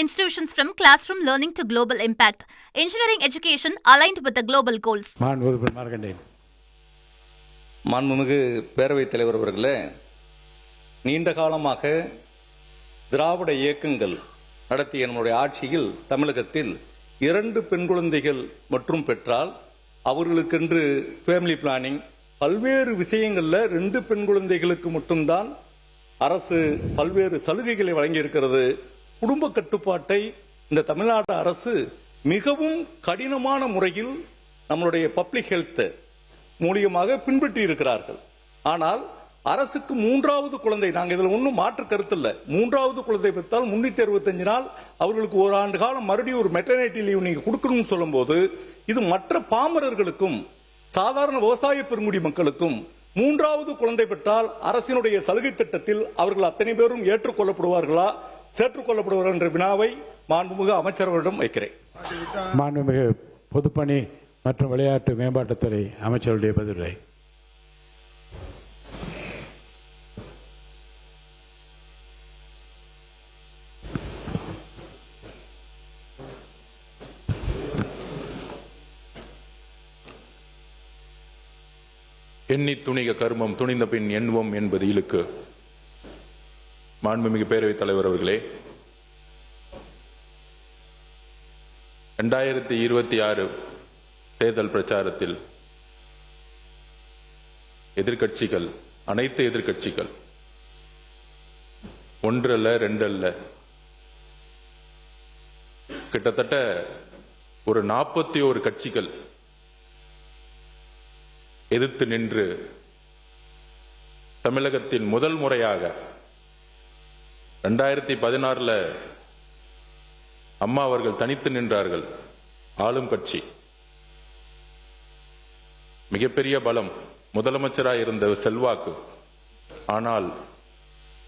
institutions from classroom learning to global impact. Engineering education aligned with the global goals. மாண்புமிகு பேரவைத் தலைவர் அவர்களே, நீண்ட காலமாக திராவிட இயக்கங்கள் நடத்திய நம்முடைய ஆட்சியில் தமிழகத்தில் 2 பெண் குழந்தைகள் மற்றும் பெற்றால் அவர்களுக்கென்று ஃபேமிலி பிளானிங் பல்வேறு விஷயங்கள்ல 2 பெண் குழந்தைகளுக்கு மட்டும்தான் அரசு பல்வேறு சலுகைகளை வழங்கியிருக்கிறது. குடும்ப கட்டுப்பாட்டை இந்த தமிழ்நாடு அரசு மிகவும் கடினமான முறையில் நம்மளுடைய பப்ளிக் ஹெல்த் மூலியமாக பின்பற்றி இருக்கிறார்கள். ஆனால் அரசுக்கு 3வது குழந்தை, நாங்கள் இதில் ஒன்றும் மாற்று கருத்து இல்லை, 3வது குழந்தை பெற்றால் 365 நாள் அவர்களுக்கு 1 ஆண்டு காலம் மறுபடியும் ஒரு மெட்டர்னிட்டி லீவ் நீங்க கொடுக்கணும்னு சொல்லும் போது இது மற்ற பாமரர்களுக்கும் சாதாரண விவசாய பெருங்குடி மக்களுக்கும் 3வது குழந்தை பெற்றால் அரசினுடைய சலுகை திட்டத்தில் அவர்கள் அத்தனை பேரும் ஏற்றுக்கொள்ளப்படுவார்களா, சேர்த்துக்கொள்ளப்படுவார்கள் என்ற வினாவை மாண்புமிகு அமைச்சர்களிடம் வைக்கிறேன். மாண்புமிகு பொதுப்பணி மற்றும் விளையாட்டு மேம்பாட்டுத்துறை அமைச்சருடைய பதிலுரை. எண்ணி துணிக கர்மம் துணிந்த பின் எண்ணுவோம் என்பது இழுக்கு. மாண்புமிகு பேரவைத் தலைவர் அவர்களே, 2026 தேர்தல் பிரச்சாரத்தில் எதிர்கட்சிகள், அனைத்து எதிர்கட்சிகள், 1 அல்ல 2 அல்ல, கிட்டத்தட்ட ஒரு 41 கட்சிகள் எதிர்த்து நின்று தமிழகத்தில் முதல் முறையாக 2016 அம்மா அவர்கள் தனித்து நின்றார்கள். ஆளும் கட்சி மிகப்பெரிய பலம், முதலமைச்சராக இருந்த செல்வாக்கு. ஆனால்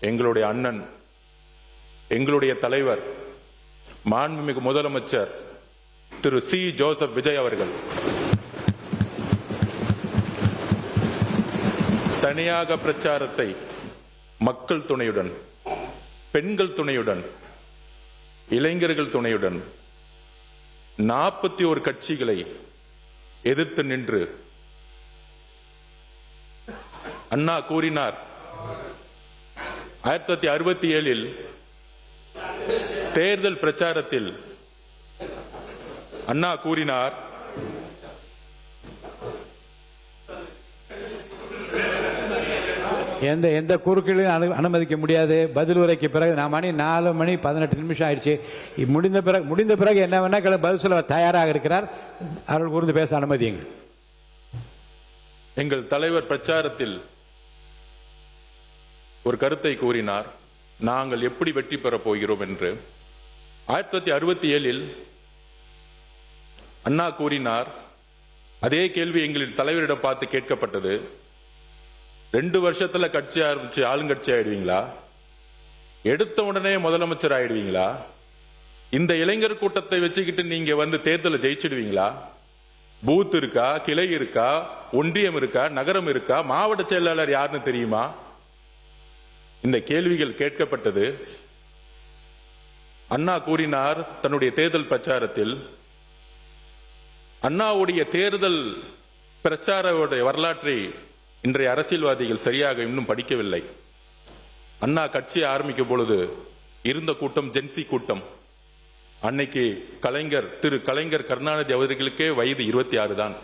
எங்களுடைய அண்ணன், எங்களுடைய தலைவர், மாண்புமிகு முதலமைச்சர் திரு சி. ஜோசப் விஜய் அவர்கள் தனியாக பிரச்சாரத்தை மக்கள் துணையுடன், பெண்கள் துணையுடன், இளைஞர்கள் துணையுடன் 41 கட்சிகளை எதிர்த்து நின்று அண்ணா கூறினார், 1967 தேர்தல் பிரச்சாரத்தில் அண்ணா கூறினார், எந்த குறுக்கீடுகளும் அனுமதிக்க முடியாது. பதில் உரைக்கு பிறகு நான் 4:18 ஆயிடுச்சு. முடிந்த பிறகு என்ன வேணா பதில் சொல்ல தயாராக இருக்கிறார். அவர்கள் கூர்ந்து பேச அனுமதியுங்கள். எங்கள் தலைவர் பிரச்சாரத்தில் ஒரு கருத்தை கூறினார், நாங்கள் எப்படி வெற்றி பெறப் போகிறோம் என்று. 1967 அண்ணா கூறினார், அதே கேள்வி எங்களின் தலைவரிடம் பார்த்து கேட்கப்பட்டது, 2 வருஷத்துல கட்சி ஆரம்பிச்சு ஆளுங்கட்சி ஆயிடுவீங்களா, எடுத்த உடனே முதலமைச்சர் ஆயிடுவீங்களா, இந்த இளைஞர் கூட்டத்தை வச்சுக்கிட்டு நீங்க வந்து தேர்தலை ஜெயிச்சிடுவீங்களா, பூத் இருக்கா, கிளை இருக்கா, ஒன்றியம் இருக்கா, நகரம் இருக்கா, மாவட்ட செயலாளர் யாருன்னு தெரியுமா? இந்த கேள்விகள் கேட்கப்பட்டது. அண்ணா கூறினார் தன்னுடைய தேர்தல் பிரச்சாரத்தில், அண்ணாவுடைய தேர்தல் பிரச்சார வரலாற்றை இன்றைய அரசியல்வாதிகள் சரியாக இன்னும் படிக்கவில்லை. அண்ணா கட்சியை ஆரம்பிக்கும் பொழுது இருந்த கூட்டம் ஜென்சி கூட்டம். அன்னைக்கு திரு கலைஞர் கருணாநிதி அவர்களுக்கே வயது 26 தான்.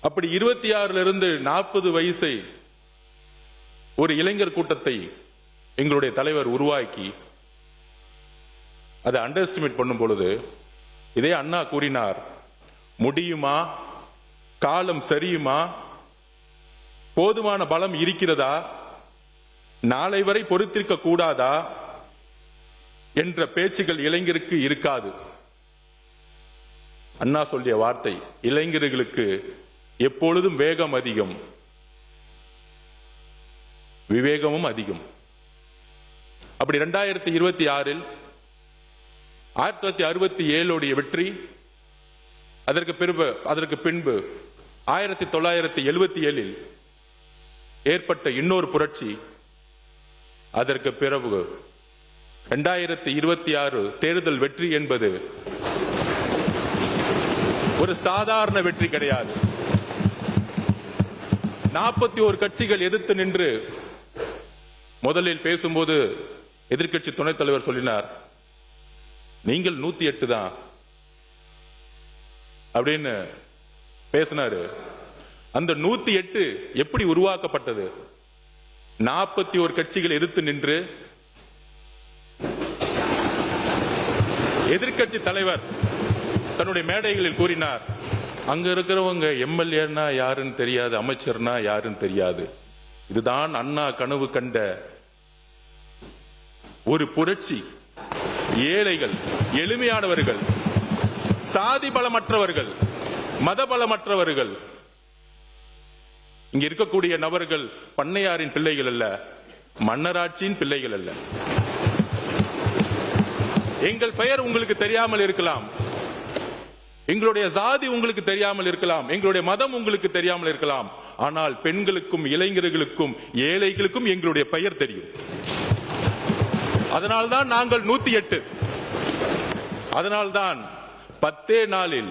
அப்படி 26 இருந்து 40 வயசை ஒரு இளைஞர் கூட்டத்தை எங்களுடைய தலைவர் உருவாக்கி அதை அண்டர் எஸ்டிமேட் பண்ணும் பொழுது இதே அண்ணா கூறினார், முடியுமா, காலம் சரியுமா, போதுமான பலம் இருக்கிறதா, நாளை வரை பொறுத்திருக்க கூடாதா என்ற பேச்சுகள் இளைஞருக்கு இருக்காது. அண்ணா சொல்லிய வார்த்தை, இளைஞர்களுக்கு எப்பொழுதும் வேகம் அதிகம், விவேகமும் அதிகம். அப்படி 2026 1967 வெற்றி, அதற்கு பின்பு 1977 ஏற்பட்ட இன்னொரு புரட்சி, அதற்கு பிறகு 2026 தேர்தல் வெற்றி என்பது ஒரு சாதாரண வெற்றி கிடையாது. 41 கட்சிகள் எதிர்த்து நின்று முதலில் பேசும்போது எதிர்க்கட்சி துணைத் தலைவர் சொல்லினார், நீங்கள் 108 தான் அப்படின்னு பேசினாரு. அந்த 108 எப்படி உருவாக்கப்பட்டது? 41 கட்சிகள் எதிர்த்து நின்று எதிர்க்கட்சி தலைவர் தன்னுடைய மேடைகளில் கூறினார், அங்க இருக்கிறவங்க எம்எல்ஏன்னா யாருன்னு தெரியாது, அமைச்சர்னா யாருன்னு தெரியாது. இதுதான் அண்ணா கனவு கண்ட ஒரு புரட்சி. ஏழைகள், எளிமையானவர்கள், சாதி பலமற்றவர்கள், மத பலமற்றவர்கள், இங்க இருக்கக்கூடிய நபர்கள் பண்ணையாரின் பிள்ளைகள் அல்ல, மன்னராட்சியின் பிள்ளைகள் அல்ல. எங்கள் பெயர் உங்களுக்கு தெரியாமல் இருக்கலாம், எங்களுடைய சாதி உங்களுக்கு தெரியாமல் இருக்கலாம், எங்களுடைய மதம் உங்களுக்கு தெரியாமல் இருக்கலாம், ஆனால் பெண்களுக்கும் இளைஞர்களுக்கும் ஏழைகளுக்கும் எங்களுடைய பெயர் தெரியும். அதனால்தான் நாங்கள் 108. அதனால்தான் 10 நாளில்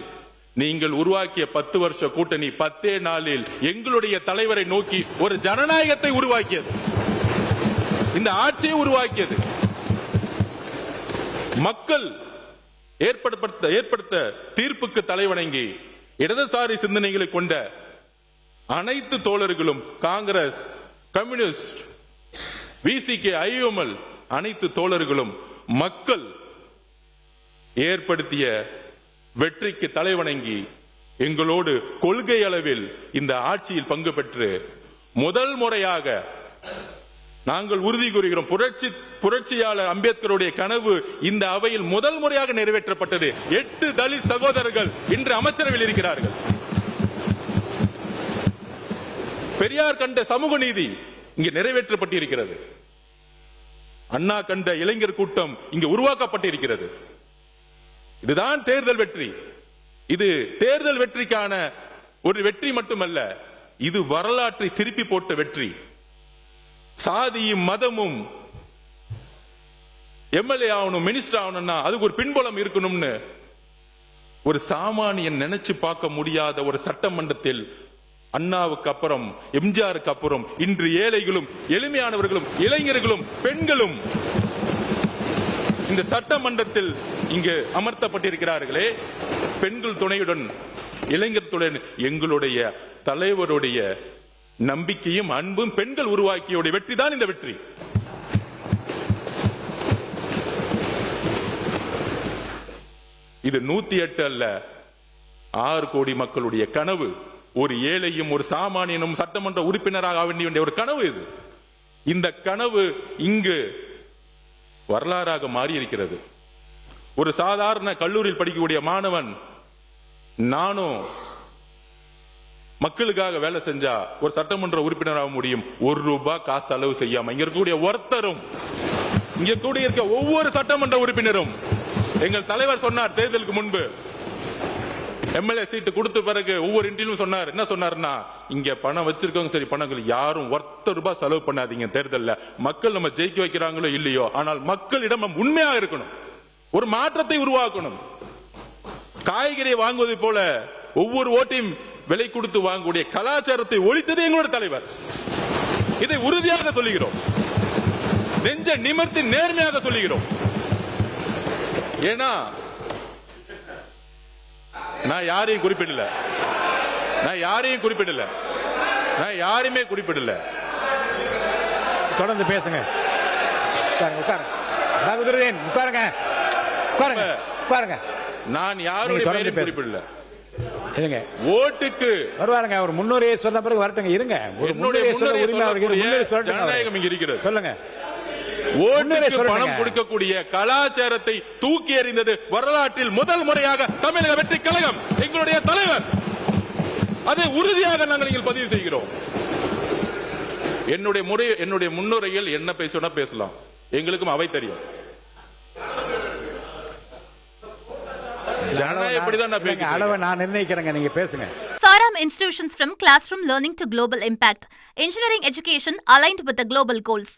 நீங்கள் உருவாக்கிய 10 வருஷ கூட்டணி 10 நாளில் எங்களுடைய தலைவரை நோக்கி ஒரு ஜனநாயகத்தை உருவாக்கியது, இந்த ஆட்சியை உருவாக்கியது. மக்கள் ஏற்படுத்த தீர்ப்புக்கு தலைவணங்கி இடதுசாரி சிந்தனைகளை கொண்ட அனைத்து தோழர்களும், காங்கிரஸ், கம்யூனிஸ்ட், விசிகே, ஐஎம்எல் அனைத்து தோழர்களும் மக்கள் ஏற்படுத்திய வெற்றிக்கு தலைவணங்கி எங்களோடு கொள்கை அளவில் இந்த ஆட்சியில் பங்கு பெற்று முதல் முறையாக நாங்கள் உறுதி கூறுகிறோம், புரட்சியாளர் அம்பேத்கருடைய கனவு இந்த அவையில் முதல் முறையாக நிறைவேற்றப்பட்டது. 8 தலித் சகோதரர்கள் இன்று அமைச்சரவையில் இருக்கிறார்கள். பெரியார் கண்ட சமூக நீதி இங்கு நிறைவேற்றப்பட்டிருக்கிறது. அண்ணா கண்ட இளைஞர் கூட்டம் இங்கு உருவாக்கப்பட்டிருக்கிறது. இதுதான் தேர்தல் வெற்றி. இது தேர்தல் வெற்றிக்கான ஒரு வெற்றி மட்டுமல்ல, இது வரலாற்றை திருப்பி போட்ட வெற்றி. சாதியும் மதமும் எம்எல்ஏ ஆகணும், மினிஸ்டர் ஆகணும்னா அதுக்கு ஒரு பின்புலம் இருக்கணும்னு ஒரு சாமானியன் நினைச்சு பார்க்க முடியாத ஒரு சட்டமன்றத்தில் அண்ணாவுக்கு அப்புறம், எம்ஜிஆருக்கு அப்புறம் இன்று ஏழைகளும், எளிமையானவர்களும், இளைஞர்களும், பெண்களும் இந்த சட்டமன்றத்தில் இங்கு அமர்த்தப்பட்டிருக்கிறார்களே, பெண்கள் துணையுடன், இளைஞர் துணை, எங்களுடைய தலைவருடைய நம்பிக்கையும் அன்பும் பெண்கள் உருவாக்கிய வெற்றி தான் இந்த வெற்றி. இது 108 அல்ல, 6 கோடி மக்களுடைய கனவு. ஒரு ஏழையும் ஒரு சாமானியனும் சட்டமன்ற உறுப்பினராக வேண்டிய ஒரு கனவு இது. இந்த கனவு இங்கு வரலாறாக மாறி இருக்கிறது. ஒரு சாதாரண கல்லூரியில் படிக்கக்கூடிய மாணவன், நானும் மக்களுக்காக வேலை செஞ்சா ஒரு சட்டமன்ற உறுப்பினராக முடியும், 1 ரூபாய் காசு செலவு செய்யாம. இங்க இருக்கக்கூடிய ஒருத்தரும், இங்க கூடிய இருக்க ஒவ்வொரு சட்டமன்ற உறுப்பினரும், எங்கள் தலைவர் சொன்னார் தேர்தலுக்கு முன்பு, எம்எல்ஏ சீட்டு கொடுத்த பிறகு ஒவ்வொரு இன்டர்வியூ சொன்னார். என்ன சொன்னார்னா, இங்க பணம் வச்சிருக்கவங்க சரி, பணங்கள் யாரும் 1 ரூபாய் செலவு பண்ணாதீங்க தேர்தல்ல. மக்கள் நம்ம ஜெயிக்க வைக்கிறாங்களோ இல்லையோ, ஆனால் மக்களிடம் நம்ம உண்மையா இருக்கணும், ஒரு மாற்றத்தை உருவாக்கணும். காய்கறி வாங்குவதை போல ஒவ்வொரு ஓட்டையும் விலை கொடுத்து வாங்கக்கூடிய கலாச்சாரத்தை ஒழித்தது எங்களுடைய தலைவர். இதை உறுதியாக சொல்லுகிறோம், நெஞ்ச நிமிர்த்தி நேர்மையாக சொல்லுகிறோம். ஏன்னா நான் யாரையும் குறிப்பிடல, நான் யாரையுமே குறிப்பிடல. தொடர்ந்து பேசுங்க. நான் யாருடைய பெயரையும் குறிப்பிடல. ஓட்டுக்கு வருவாருங்க, அவர் முன்னுரையை சொன்ன பிறகு வரட்டுங்க. இருங்க, ஜனநாயகம் இங்க இருக்கிறது. சொல்லுங்க. ஓட்டுக்கு பணம் கொடுக்கக்கூடிய கலாச்சாரத்தை தூக்கி எறிந்தது வரலாற்றில் முதல் முறையாக தமிழக வெற்றி கழகம், எங்களுடைய தலைவர். அதை உறுதியாக நாங்கள் பதிவு செய்கிறோம். என்னுடைய முன்னுரையில் என்ன பேசணும் பேசலாம், எங்களுக்கும் அவை தெரியும். அளவை நான் நிர்ணயிக்கிறேங்க, நீங்க பேசுங்க. Saram institutions from classroom learning to global impact. Engineering education aligned with the global goals.